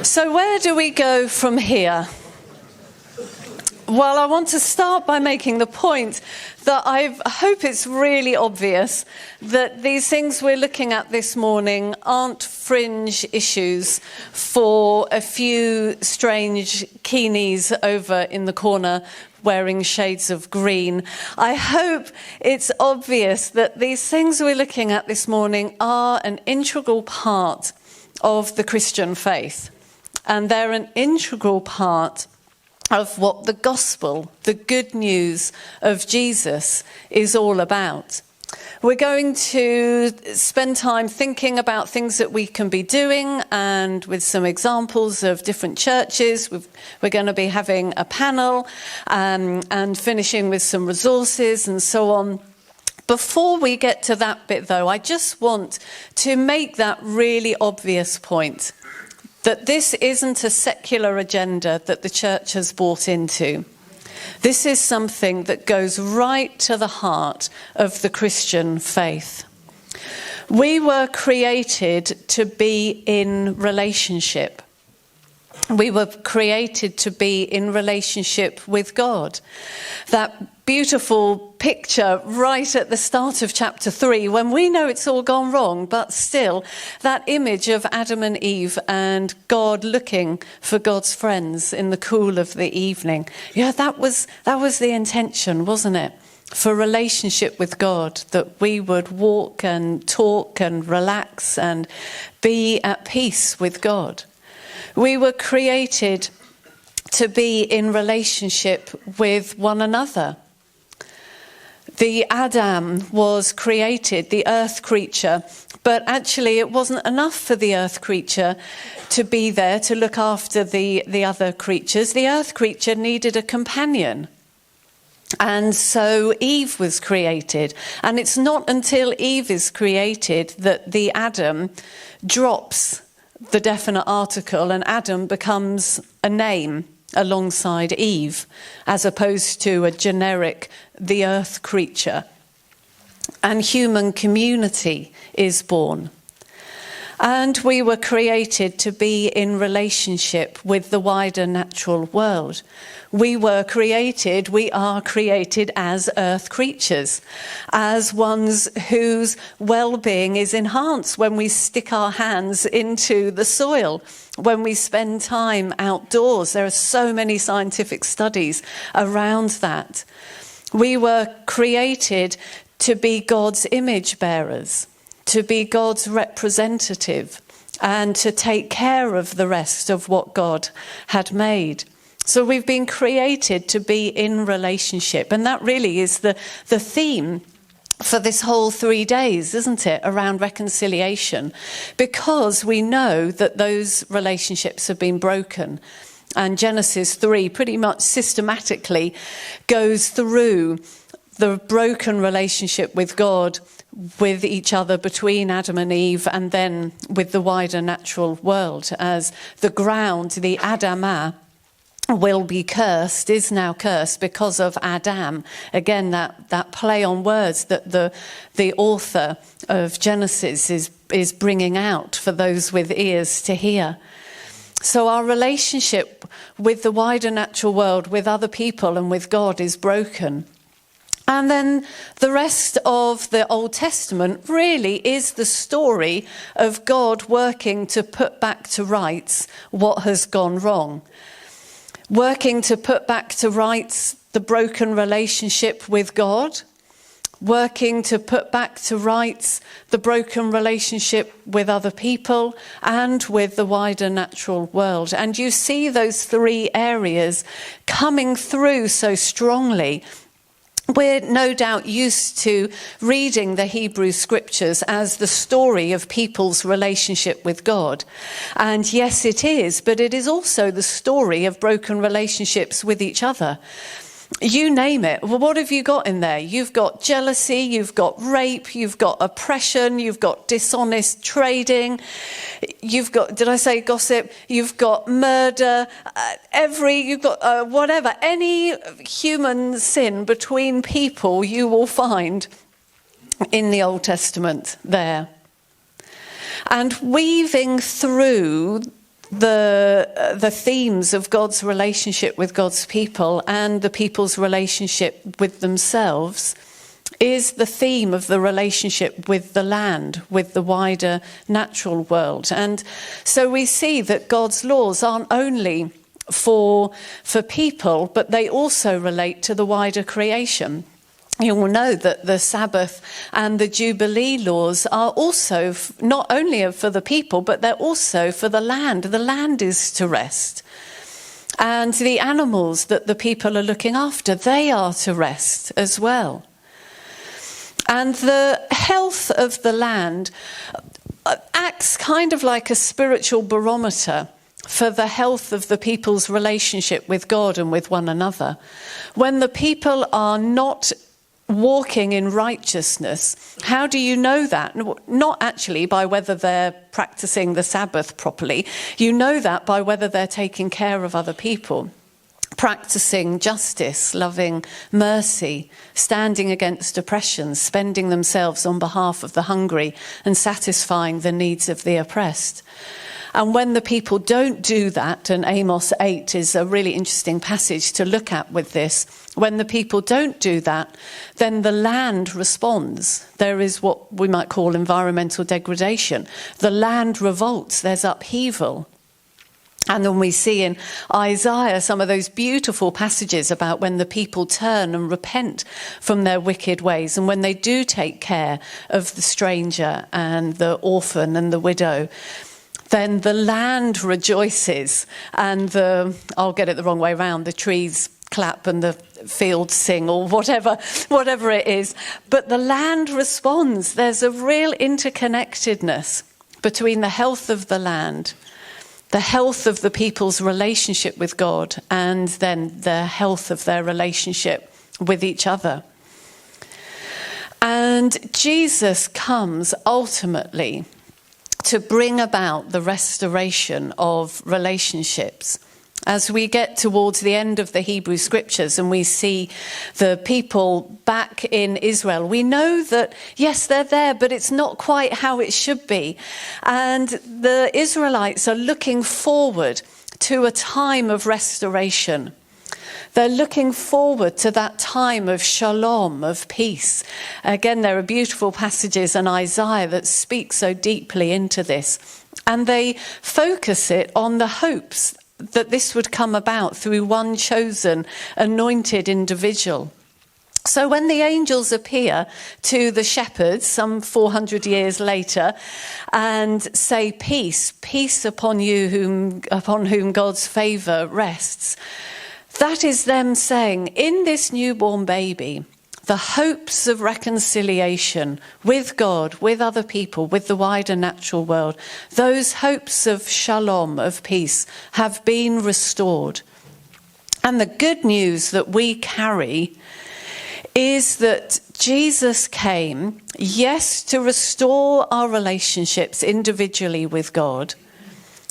So where do we go from here? Well, I want to start by making the point that I hope it's really obvious that these things we're looking at this morning aren't fringe issues for a few strange keenies over in the corner wearing shades of green. I hope it's obvious that these things we're looking at this morning are an integral part of the Christian faith. And they're an integral part of what the gospel, the good news of Jesus, is all about. We're going to spend time thinking about things that we can be doing, and with some examples of different churches. We're going to be having a panel and finishing with some resources and so on. Before we get to that bit, though, I just want to make that really obvious point, that this isn't a secular agenda that the church has bought into. This is something that goes right to the heart of the Christian faith. We were created to be in relationship. We were created to be in relationship with God. That beautiful picture right at the start of chapter 3, when we know it's all gone wrong, but still, that image of Adam and Eve and God looking for God's friends in the cool of the evening. Yeah, that was the intention, wasn't it? For relationship with God, that we would walk and talk and relax and be at peace with God. We were created to be in relationship with one another. The Adam was created, the earth creature, but actually it wasn't enough for the earth creature to be there to look after the other creatures. The earth creature needed a companion. And so Eve was created. And it's not until Eve is created that the Adam drops the definite article and Adam becomes a name alongside Eve, as opposed to a generic, the earth creature. And human community is born. And we were created to be in relationship with the wider natural world. We are created as earth creatures, as ones whose well-being is enhanced when we stick our hands into the soil, when we spend time outdoors. There are so many scientific studies around that. We were created to be God's image bearers, to be God's representative, and to take care of the rest of what God had made. So we've been created to be in relationship. And that really is the theme for this whole 3 days, isn't it, around reconciliation? Because we know that those relationships have been broken. And Genesis 3 pretty much systematically goes through the broken relationship with God, with each other, between Adam and Eve, and then with the wider natural world, as the ground, the Adamah, will be cursed, is now cursed because of Adam. Again, that play on words that the author of Genesis is bringing out for those with ears to hear. So our relationship with the wider natural world, with other people and with God is broken. And then the rest of the Old Testament really is the story of God working to put back to rights what has gone wrong. Working to put back to rights the broken relationship with God. Working to put back to rights the broken relationship with other people and with the wider natural world. And you see those three areas coming through so strongly. We're no doubt used to reading the Hebrew scriptures as the story of people's relationship with God. And yes, it is, but it is also the story of broken relationships with each other. You name it. Well, what have you got in there? You've got jealousy, you've got rape, you've got oppression, you've got dishonest trading, you've got, did I say gossip? You've got murder, you've got whatever. Any human sin between people you will find in the Old Testament there. And weaving through the themes of God's relationship with God's people and the people's relationship with themselves is the theme of the relationship with the land, with the wider natural world. And so we see that God's laws aren't only for people, but they also relate to the wider creation. You will know that the Sabbath and the Jubilee laws are also not only for the people, but they're also for the land. The land is to rest. And the animals that the people are looking after, they are to rest as well. And the health of the land acts kind of like a spiritual barometer for the health of the people's relationship with God and with one another. When the people are not walking in righteousness, how do you know that? Not actually by whether they're practicing the Sabbath properly. You know that by whether they're taking care of other people, practicing justice, loving mercy, standing against oppression, spending themselves on behalf of the hungry and satisfying the needs of the oppressed. And when the people don't do that, and Amos 8 is a really interesting passage to look at with this, when the people don't do that, then the land responds. There is what we might call environmental degradation. The land revolts, there's upheaval. And then we see in Isaiah some of those beautiful passages about when the people turn and repent from their wicked ways, and when they do take care of the stranger and the orphan and the widow, then the land rejoices and I'll get it the wrong way around, the trees clap and the fields sing, or whatever it is. But the land responds. There's a real interconnectedness between the health of the land, the health of the people's relationship with God, and then the health of their relationship with each other. And Jesus comes ultimately to bring about the restoration of relationships. As we get towards the end of the Hebrew scriptures and we see the people back in Israel, we know that, yes, they're there, but it's not quite how it should be. And the Israelites are looking forward to a time of restoration. They're looking forward to that time of shalom, of peace. Again, there are beautiful passages in Isaiah that speak so deeply into this. And they focus it on the hopes that this would come about through one chosen, anointed individual. So when the angels appear to the shepherds some 400 years later and say, peace, peace upon you, upon whom God's favour rests, that is them saying, in this newborn baby, the hopes of reconciliation with God, with other people, with the wider natural world, those hopes of shalom, of peace, have been restored. And the good news that we carry is that Jesus came, yes, to restore our relationships individually with God.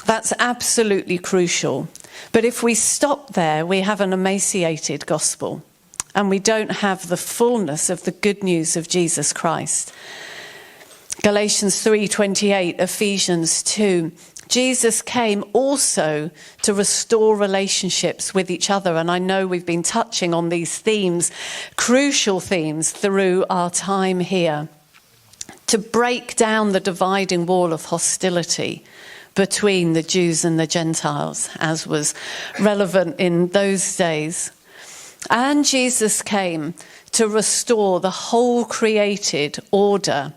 That's absolutely crucial. But if we stop there, we have an emaciated gospel, and we don't have the fullness of the good news of Jesus Christ. Galatians 3:28, Ephesians 2. Jesus came also to restore relationships with each other. And I know we've been touching on these themes, crucial themes, through our time here. To break down the dividing wall of hostility between the Jews and the Gentiles, as was relevant in those days. And Jesus came to restore the whole created order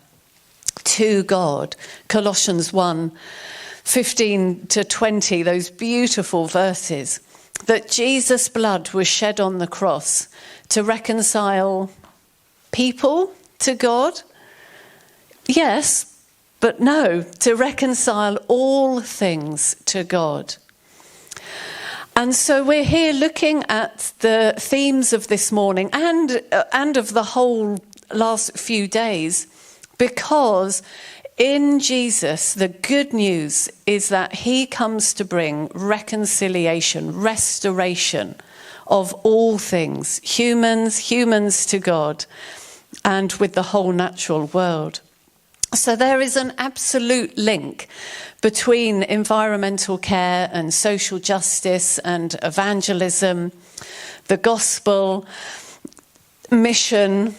to God. Colossians 1:15-20, those beautiful verses, that Jesus' blood was shed on the cross to reconcile people to God. Yes, but no, to reconcile all things to God. And so we're here looking at the themes of this morning and of the whole last few days, because in Jesus, the good news is that he comes to bring reconciliation, restoration of all things, humans to God, and with the whole natural world. So there is an absolute link between environmental care and social justice and evangelism, the gospel, mission.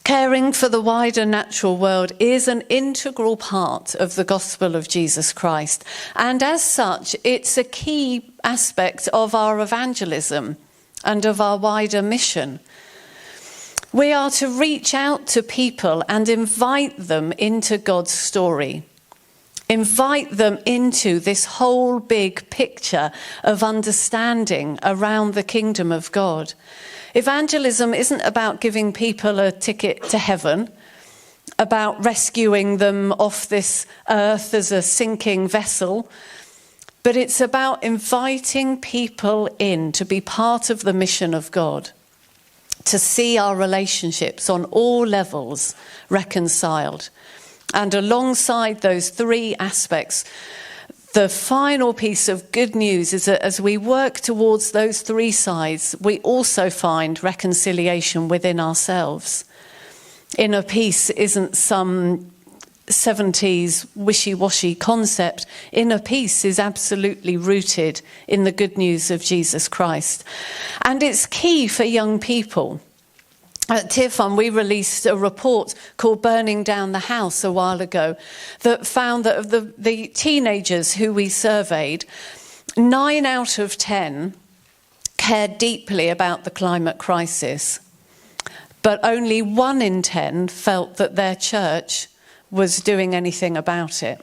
Caring for the wider natural world is an integral part of the gospel of Jesus Christ. And as such, it's a key aspect of our evangelism and of our wider mission. We are to reach out to people and invite them into God's story. Invite them into this whole big picture of understanding around the kingdom of God. Evangelism isn't about giving people a ticket to heaven, about rescuing them off this earth as a sinking vessel, but it's about inviting people in to be part of the mission of God, to see our relationships on all levels reconciled. And alongside those three aspects, the final piece of good news is that as we work towards those three sides, we also find reconciliation within ourselves. Inner peace isn't some 70s wishy-washy concept. Inner peace is absolutely rooted in the good news of Jesus Christ. And it's key for young people. At Tearfund, we released a report called Burning Down the House a while ago that found that of the teenagers who we surveyed, 9 out of 10 cared deeply about the climate crisis, but only 1 in 10 felt that their church was doing anything about it.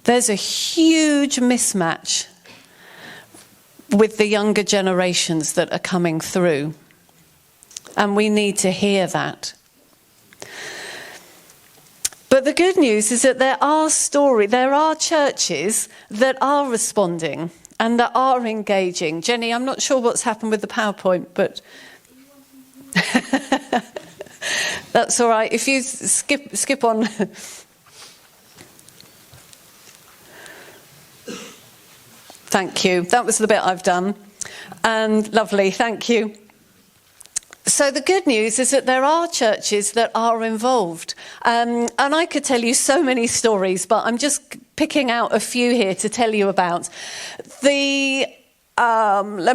There's a huge mismatch with the younger generations that are coming through. And we need to hear that. But the good news is that there are churches that are responding and that are engaging. Jenny, I'm not sure what's happened with the PowerPoint, but that's all right. If you skip on. Thank you. That was the bit I've done. And lovely, thank you. So the good news is that there are churches that are involved. And I could tell you so many stories, but I'm just picking out a few here to tell you about. Let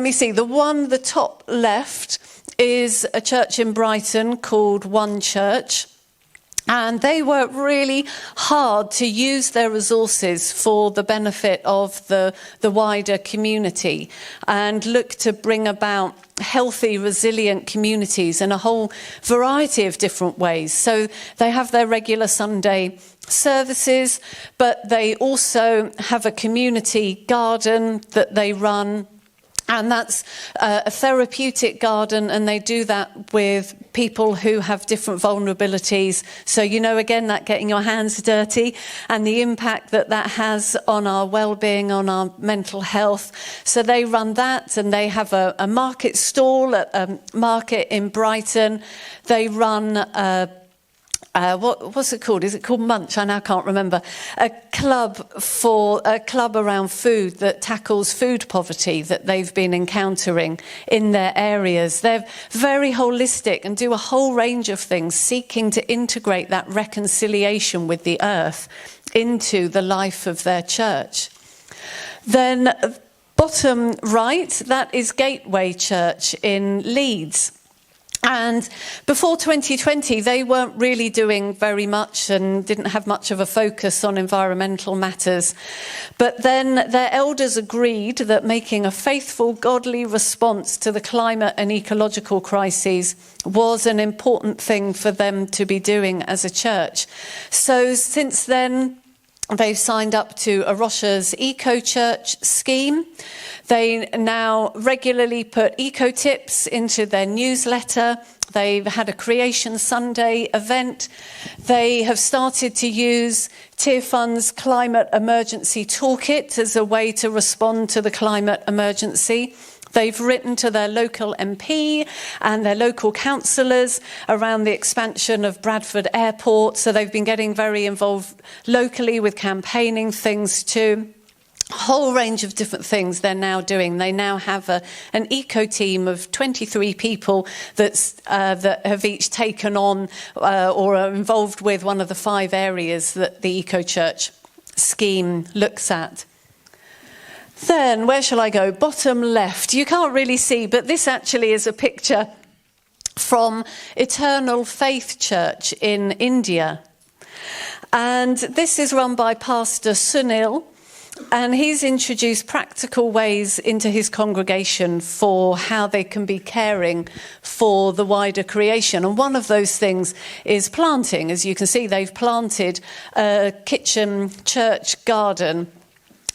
me see, the top left is a church in Brighton called One Church. And they work really hard to use their resources for the benefit of the wider community and look to bring about healthy, resilient communities in a whole variety of different ways. So they have their regular Sunday services, but they also have a community garden that they run. And that's a therapeutic garden, and they do that with people who have different vulnerabilities. So, again, that getting your hands dirty and the impact that has on our well-being, on our mental health. So they run that, and they have a market stall at a market in Brighton. They run what's it called? Is it called Munch? I now can't remember. A club around food that tackles food poverty that they've been encountering in their areas. They're very holistic and do a whole range of things, seeking to integrate that reconciliation with the earth into the life of their church. Then bottom right, that is Gateway Church in Leeds. And before 2020, they weren't really doing very much and didn't have much of a focus on environmental matters. But then their elders agreed that making a faithful, godly response to the climate and ecological crises was an important thing for them to be doing as a church. So since then, they've signed up to A Rocha's Eco Church scheme. They now regularly put eco tips into their newsletter. They've had a Creation Sunday event. They have started to use Tearfund's Climate Emergency Toolkit as a way to respond to the climate emergency. They've written to their local MP and their local councillors around the expansion of Bradford Airport. So they've been getting very involved locally with campaigning things too. whole range of different things they're now doing. They now have an eco team of 23 people that have each taken on or are involved with one of the 5 areas that the Eco Church scheme looks at. Then, where shall I go? Bottom left. You can't really see, but this actually is a picture from Eternal Faith Church in India. And this is run by Pastor Sunil, and he's introduced practical ways into his congregation for how they can be caring for the wider creation. And one of those things is planting. As you can see, they've planted a kitchen church garden,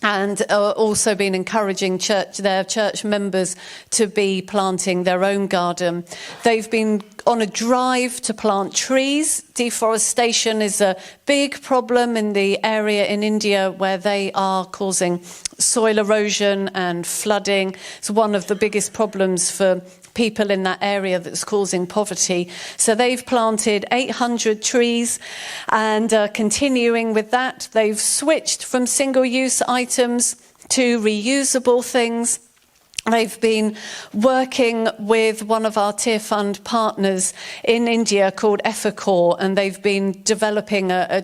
and also been encouraging their church members to be planting their own garden. They've been on a drive to plant trees. Deforestation is a big problem in the area in India where they are causing soil erosion and flooding. It's one of the biggest problems for people in that area that's causing poverty. So they've planted 800 trees and continuing with that. They've switched from single-use items to reusable things. They've been working with one of our Tearfund partners in India called Advocacy, and they've been developing a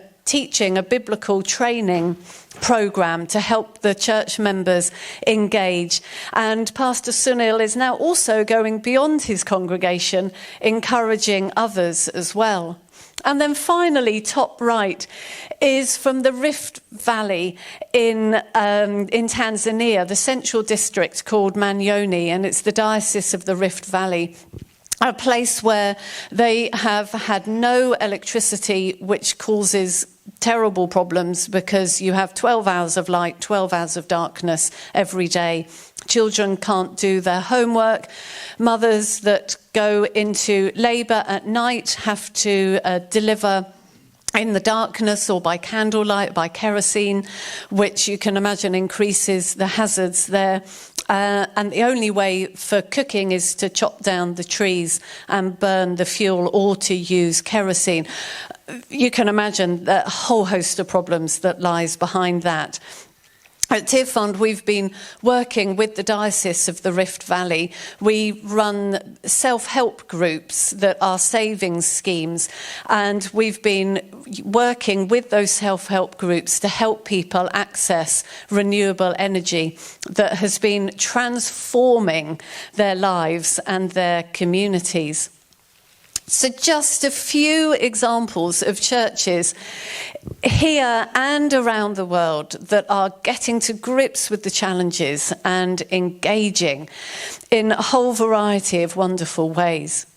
biblical training program to help the church members engage. And Pastor Sunil is now also going beyond his congregation, encouraging others as well. And then finally, top right, is from the Rift Valley in Tanzania, the central district called Manyoni, and it's the diocese of the Rift Valley. A place where they have had no electricity, which causes terrible problems because you have 12 hours of light, 12 hours of darkness every day. Children can't do their homework. Mothers that go into labour at night have to deliver in the darkness or by candlelight, by kerosene, which you can imagine increases the hazards there. And the only way for cooking is to chop down the trees and burn the fuel or to use kerosene. You can imagine the whole host of problems that lies behind that. At Tearfund, we've been working with the Diocese of the Rift Valley. We run self-help groups that are savings schemes, and we've been working with those self-help groups to help people access renewable energy that has been transforming their lives and their communities. So just a few examples of churches here and around the world that are getting to grips with the challenges and engaging in a whole variety of wonderful ways.